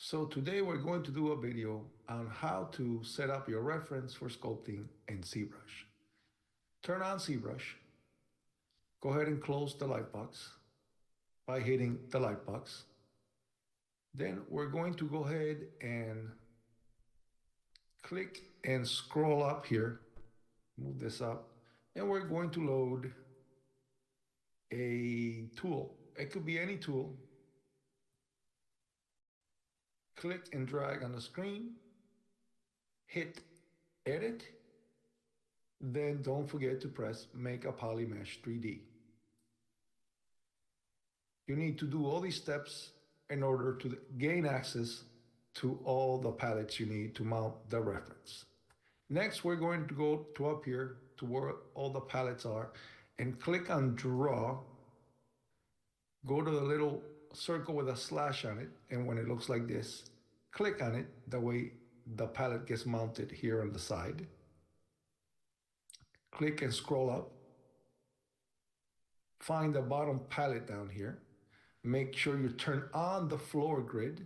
So today we're going to do a video on how to set up your reference for sculpting in Zbrush. Turn on Zbrush. Go ahead and close the lightbox by hitting the lightbox. Then we're going to go ahead and click and scroll up here. Move this up. And we're going to load a tool. It could be any tool. Click and drag on the screen. Hit edit. Then don't forget to press make a polymesh 3D. You need to do all these steps in order to gain access to all the palettes you need to mount the reference. Next, we're going to go to up here to where all the palettes are and click on draw. Go to the little circle with a slash on it, and when it looks like this, click on it. That way the palette gets mounted here on the side. Click and scroll up. Find the bottom palette down here. Make sure you turn on the floor grid.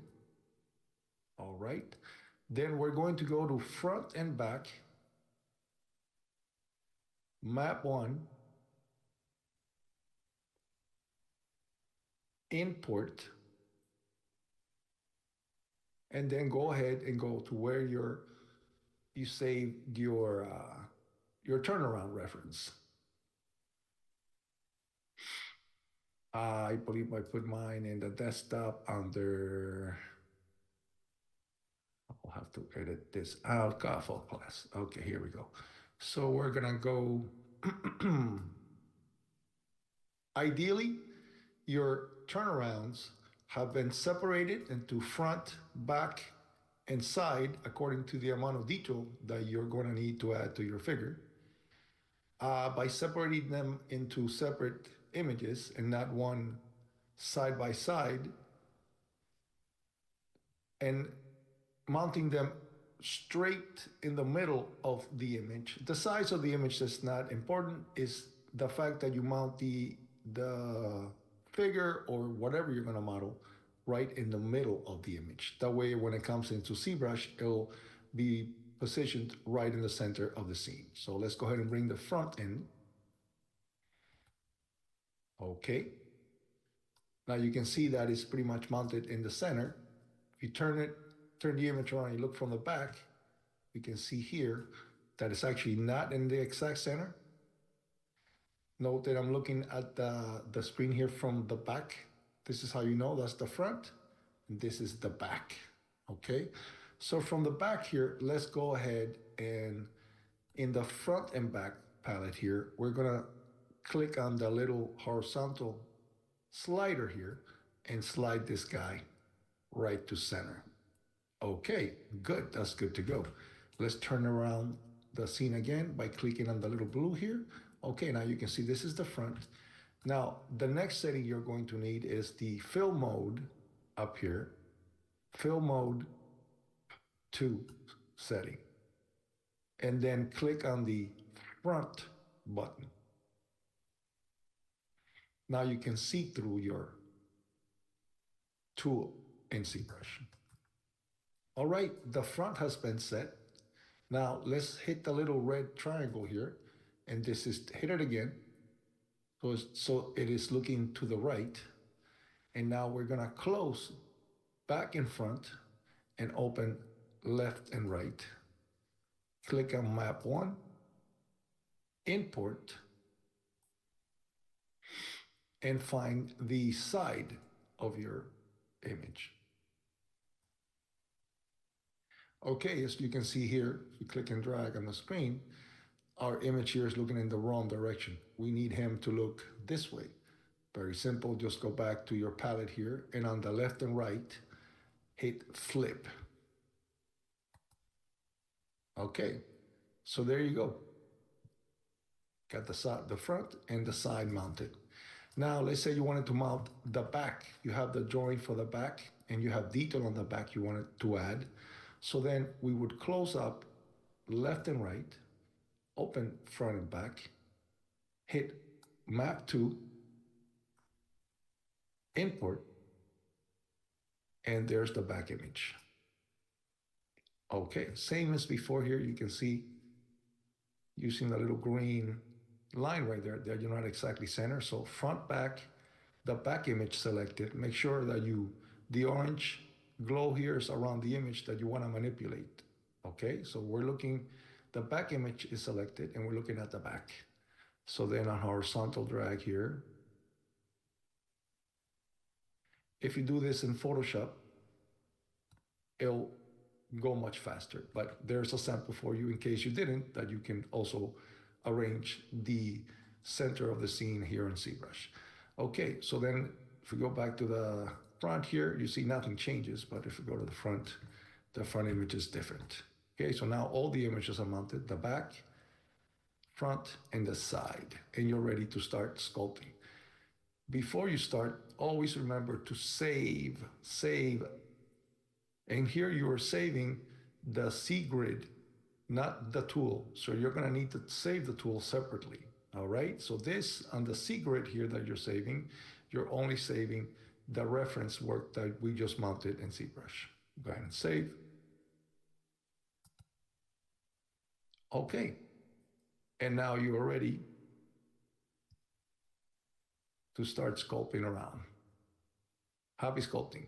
All right. Then we're going to go to front and back. Map 1. Import. And then go ahead and go to where you saved your turnaround reference. I believe I put mine in the desktop under, I'll have to edit this out, for class. Okay, here we go. So we're gonna go, ideally, your turnarounds have been separated into front, back, and side according to the amount of detail that you're gonna need to add to your figure. By separating them into separate images and not one side by side, and mounting them straight in the middle of the image. The size of the image is not important, is the fact that you mount the figure or whatever you're gonna model right in the middle of the image. That way when it comes into ZBrush, it'll be positioned right in the center of the scene. So let's go ahead and bring the front in. Okay. Now you can see that it's pretty much mounted in the center. If you turn the image around, you look from the back, you can see here that it's actually not in the exact center. Note that I'm looking at the screen here from the back. This is how you know that's the front, and this is the back, okay? So from the back here, let's go ahead and in the front and back palette here, we're gonna click on the little horizontal slider here and slide this guy right to center. Okay, good, that's good to go. Let's turn around the scene again by clicking on the little blue here. Okay, now you can see this is the front. Now, the next setting you're going to need is the fill mode up here. Fill mode 2 setting. And then click on the front button. Now you can see through your tool in ZBrush. All right, the front has been set. Now let's hit the little red triangle here, and this is, hit it again. So it is looking to the right. And now we're gonna close back and front and open left and right. Click on map 1, import, and find the side of your image. Okay, as you can see here, if you click and drag on the screen, our image here is looking in the wrong direction. We need him to look this way. Very simple, just go back to your palette here, and on the left and right, hit flip. Okay, so there you go. Got the front and the side mounted. Now, let's say you wanted to mount the back. You have the drawing for the back, and you have detail on the back you wanted to add. So then we would close up left and right, open front and back, hit map 2, import, And there's the back image. Okay, same as before here, you can see using the little green line right there that you're not exactly center. So front, back, the back image selected. Make sure that the orange glow here is around the image that you want to manipulate. Okay, so we're looking, the back image is selected and we're looking at the back. So then on horizontal drag here, if you do this in Photoshop, it'll go much faster. But there's a sample for you in case you didn't, that you can also arrange the center of the scene here in Zbrush. Okay, so then if we go back to the front here, you see nothing changes, but if we go to the front image is different. Okay, so now all the images are mounted, the back, front, and the side, and you're ready to start sculpting. Before you start, always remember to save. And here you are saving the C grid, not the tool. So you're gonna need to save the tool separately, all right? So this, on the C grid here that you're saving, you're only saving the reference work that we just mounted in Zbrush. Go ahead and save. Okay, and now you are ready to start sculpting around. Happy sculpting.